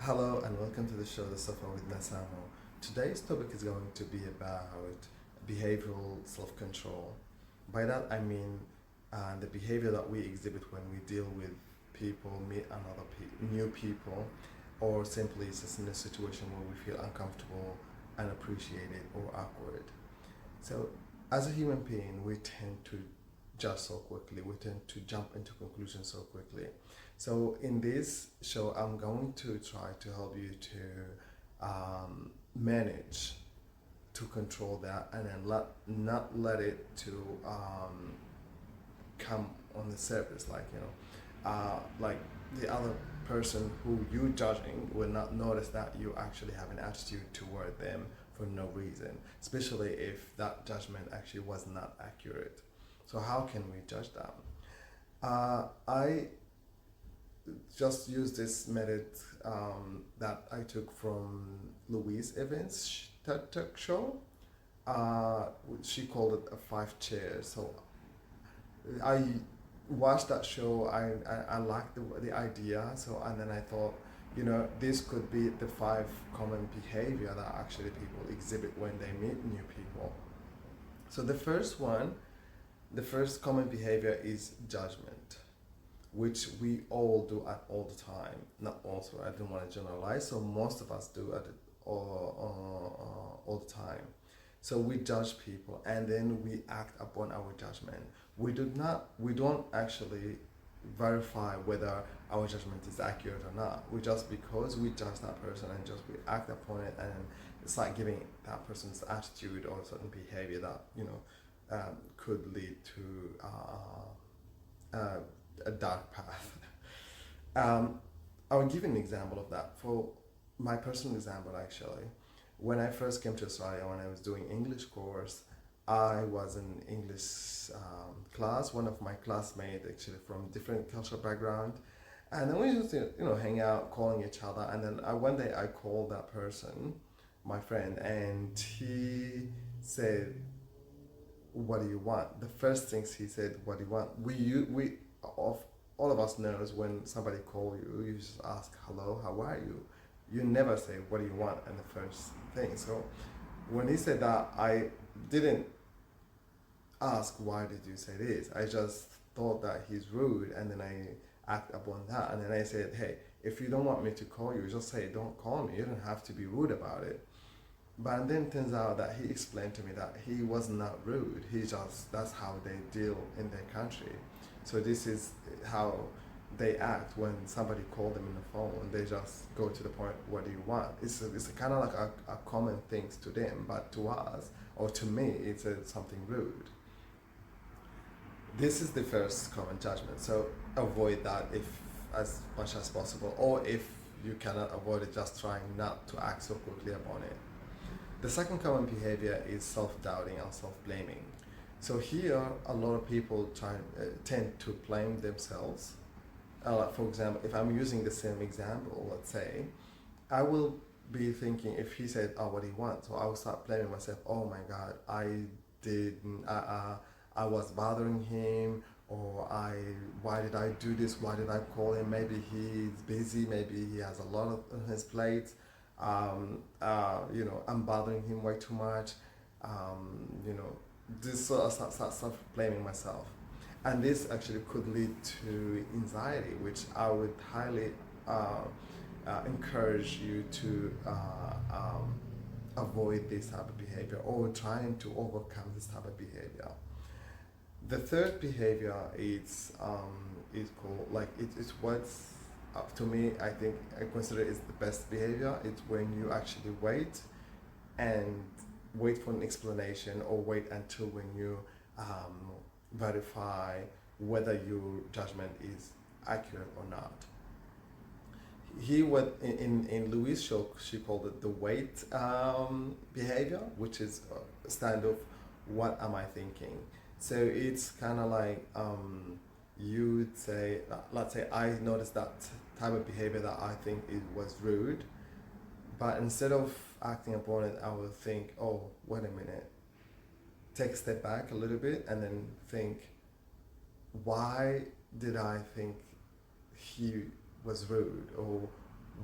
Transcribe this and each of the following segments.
Hello and welcome to the show, The Sofa with Nasamo. Today's topic is going to be about behavioral self-control. By that I mean the behavior that we exhibit when we deal with people, meet new people, or simply just in a situation where we feel uncomfortable, unappreciated, or awkward. So, as a human being, we tend to judge so quickly. We tend to jump into conclusions so quickly. So, in this show, I'm going to try to help you to manage to control that, and then not let it to come on the surface, like the other person who you judging will not notice that you actually have an attitude toward them for no reason, especially if that judgment actually was not accurate. So how can we judge that? I just use this method that I took from Louise Evans' TED Talk show. She called it a five chairs. So I watched that show. I liked the idea. So and then I thought, this could be the five common behavior that actually people exhibit when they meet new people. So the first common behavior is judgment, which we all do at all the time. Not also, I don't want to generalize. So most of us do at all the time. So we judge people and then we act upon our judgment. We don't actually verify whether our judgment is accurate or not. We just because we judge that person and just we act upon it, and it's like giving that person's attitude or certain behavior that could lead to a dark path. I'll give you an example of that. For my personal example, actually, when I first came to Australia, when I was doing English course, I was in English class. One of my classmates actually from different cultural background, and then we used to hang out, calling each other. And then one day I called that person, my friend, and he said, "What do you want?" The first things he said, "What do you want?" We of all of us knows when somebody call you, you just ask, "Hello, how are you?" You never say, "What do you want?" in the first thing. So when he said that, I didn't ask, "Why did you say this?" I just thought that he's rude, and then I act upon that, and then I said, "Hey, if you don't want me to call you, just say don't call me. You don't have to be rude about it." But then it turns out that he explained to me that he was not rude. He just that's how they deal in their country. So this is how they act when somebody called them in the phone. They just go to the point. What do you want? It's kind of like a common things to them, but to us or to me, it's something rude. This is the first common judgment. So avoid that if as much as possible, or if you cannot avoid it, just trying not to act so quickly upon it. The second common behavior is self-doubting and self-blaming. So here, a lot of people tend to blame themselves. For example, if I'm using the same example, let's say, I will be thinking if he said, "Oh, what do you want?" So I will start blaming myself. Oh my God, I was bothering him, or why did I do this? Why did I call him? Maybe he's busy. Maybe he has a lot on his plate. I'm bothering him way too much. This sort of start blaming myself, and this actually could lead to anxiety, which I would highly encourage you to avoid this type of behavior or trying to overcome this type of behavior. The third behavior is called it's what's to me I think I consider is the best behavior. It's when you actually and wait for an explanation or wait until when you verify whether your judgment is accurate or not. He would in Louise show she called it the wait behavior, which is a stand of what am I thinking. So it's kind of like you'd say, let's say I noticed that type of behavior that I think it was rude, but instead of acting upon it, I would think, oh, wait a minute, take a step back a little bit and then think, why did I think he was rude, or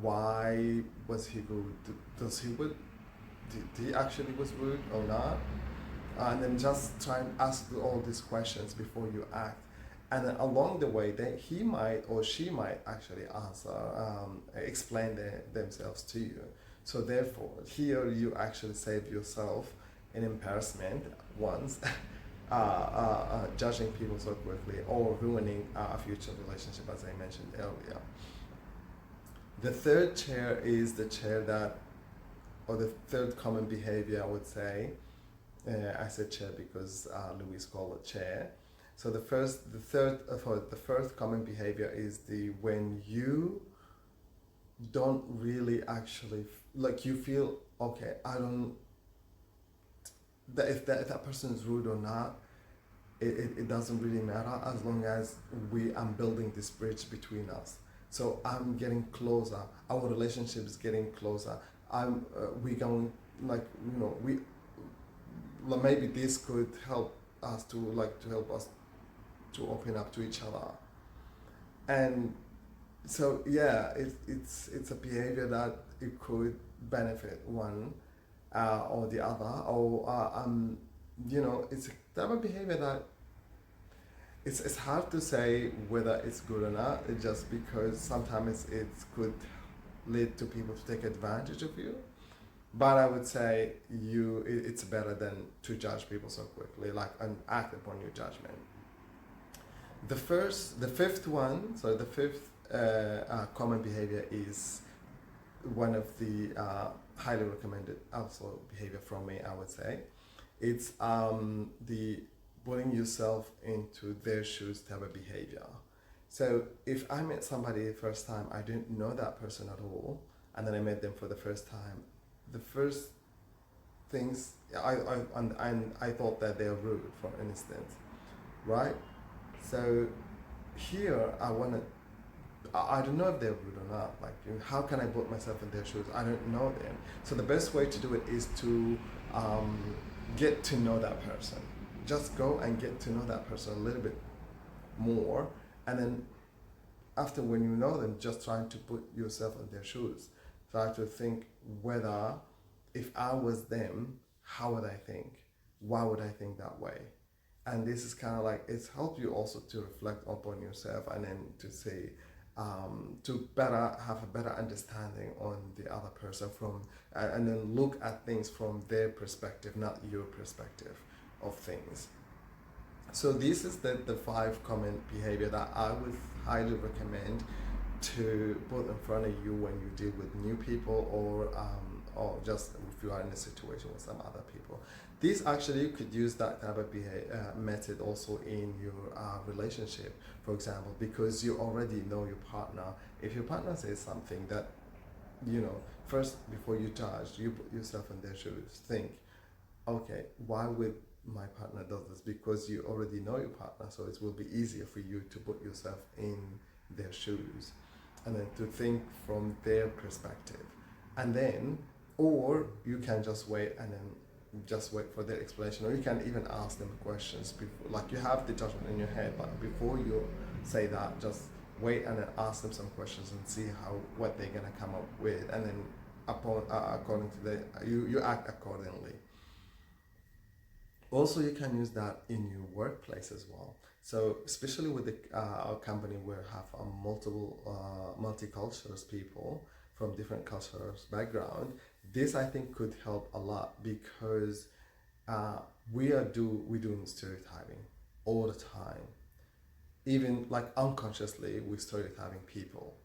why was he rude? Does he would did he actually was rude or not? And then just try and ask all these questions before you act. And then along the way, he might or she might actually answer, explain themselves to you. So therefore, here you actually save yourself an embarrassment once, judging people so quickly or ruining a future relationship, as I mentioned earlier. The third chair is the chair that, or the third common behavior, I would say. I said chair because Louise called it chair. So the first common behavior is when you don't really actually like you feel okay. I don't that if that person is rude or not, it doesn't really matter as long as I'm building this bridge between us. So I'm getting closer. Our relationship is getting closer. We going like we maybe this could help us to help us to open up to each other. And so yeah, it's a behavior that it could benefit one or the other, or it's a type of behavior that it's hard to say whether it's good or not. It's just because sometimes it could lead to people to take advantage of you. But I would say it's better than to judge people so quickly, and act upon your judgment. The fifth common behavior is one of the highly recommended also behavior from me, I would say. It's the putting yourself into their shoes type of behavior. So if I met somebody the first time, I didn't know that person at all, and then I met them for the first time, the first things I thought that they're rude, for instance, right? So here I don't know if they're rude or not. Like, how can I put myself in their shoes? I don't know them. So the best way to do it is to get to know that person. Just go and get to know that person a little bit more, and then after, when you know them, just trying to put yourself in their shoes. Try to think whether, if I was them, how would I think? Why would I think that way? And this is kind of like, it's helped you also to reflect upon yourself, and then to say, to have a better understanding on the other person and then look at things from their perspective, not your perspective of things. So this is the 5 common behavior that I would highly recommend to put in front of you when you deal with new people, or just if you are in a situation with some other people. This actually, you could use that type of method also in your relationship, for example, because you already know your partner. If your partner says something that, first, before you judge, you put yourself in their shoes. Think, okay, why would my partner do this? Because you already know your partner, so it will be easier for you to put yourself in their shoes, and then to think from their perspective. And then, or you can just wait and then just wait for their explanation, or you can even ask them questions before, like you have the judgment in your head, but before you say that, just wait and then ask them some questions and see what they're gonna come up with, and then according to you act accordingly. Also, you can use that in your workplace as well. So especially with our company, we have multicultural people from different cultures background. This, I think, could help a lot, because we're doing stereotyping all the time. Even like unconsciously, we're stereotyping people.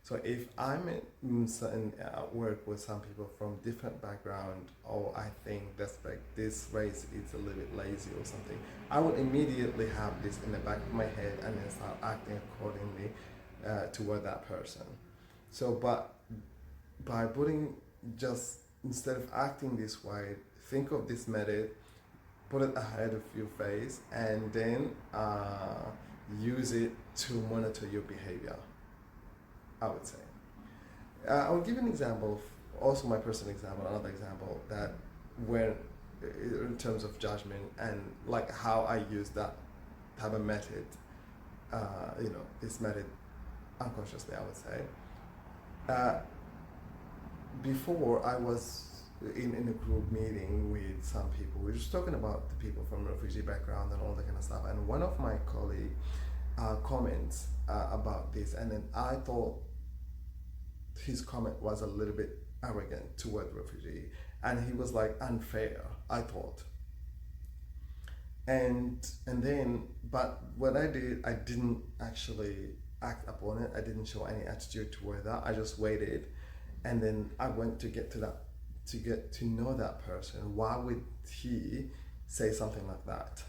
So if I'm in work with some people from different background, or I think that's like this race is a little bit lazy or something, I will immediately have this in the back of my head and then start acting accordingly toward that person. So, but by instead of acting this way, think of this method, put it ahead of your face, and then use it to monitor your behavior, I would say. I'll give an example, also my personal example, another example, that when, in terms of judgment and like how I use that type of method, this method unconsciously, I would say. before I was in a group meeting with some people. We were just talking about the people from refugee background and all that kind of stuff. And one of my colleagues comments about this, and then I thought his comment was a little bit arrogant toward refugee, and he was like unfair, I thought. And then, but what I did, I didn't actually act upon it. I didn't show any attitude toward that. I just waited, and then I went to get to that, to get to know that person. Why would he say something like that?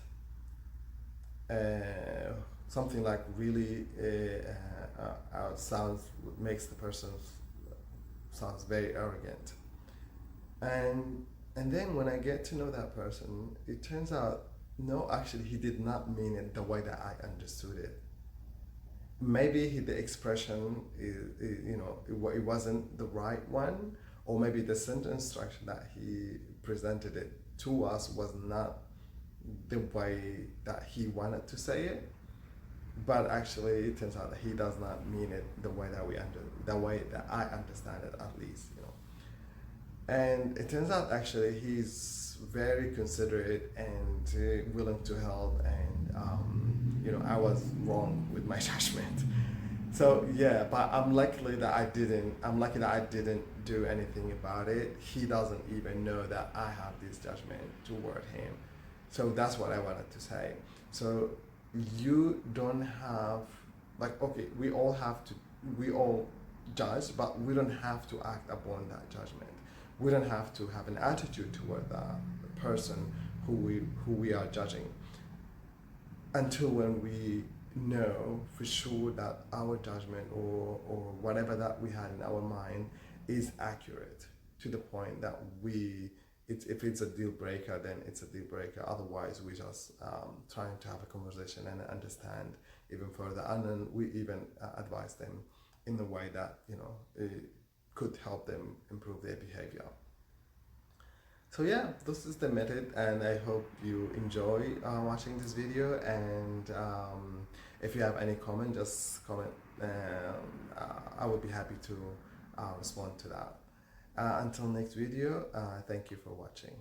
Something like really sounds, makes the person sounds very arrogant. And then when I get to know that person, it turns out no, actually he did not mean it the way that I understood it. Maybe the expression it wasn't the right one, or maybe the sentence structure that he presented it to us was not the way that he wanted to say it. But actually, it turns out that he does not mean it the way that the way that I understand it, at least, you know. And it turns out actually he's very considerate and willing to help. And I was wrong with my judgment. So yeah, but I'm lucky that I didn't do anything about it. He doesn't even know that I have this judgment toward him. So that's what I wanted to say. So you don't have, like, okay, we all judge, but we don't have to act upon that judgment. We don't have to have an attitude toward the person who we are judging until when we know for sure that our judgment or whatever that we had in our mind is accurate to the point that if it's a deal breaker, then it's a deal breaker. Otherwise, we just trying to have a conversation and understand even further, and then we even advise them in the way that it could help them improve their behavior. So yeah, this is the method, and I hope you enjoy watching this video. And if you have any comment, just comment. I will be happy to respond to that. Until next video, thank you for watching.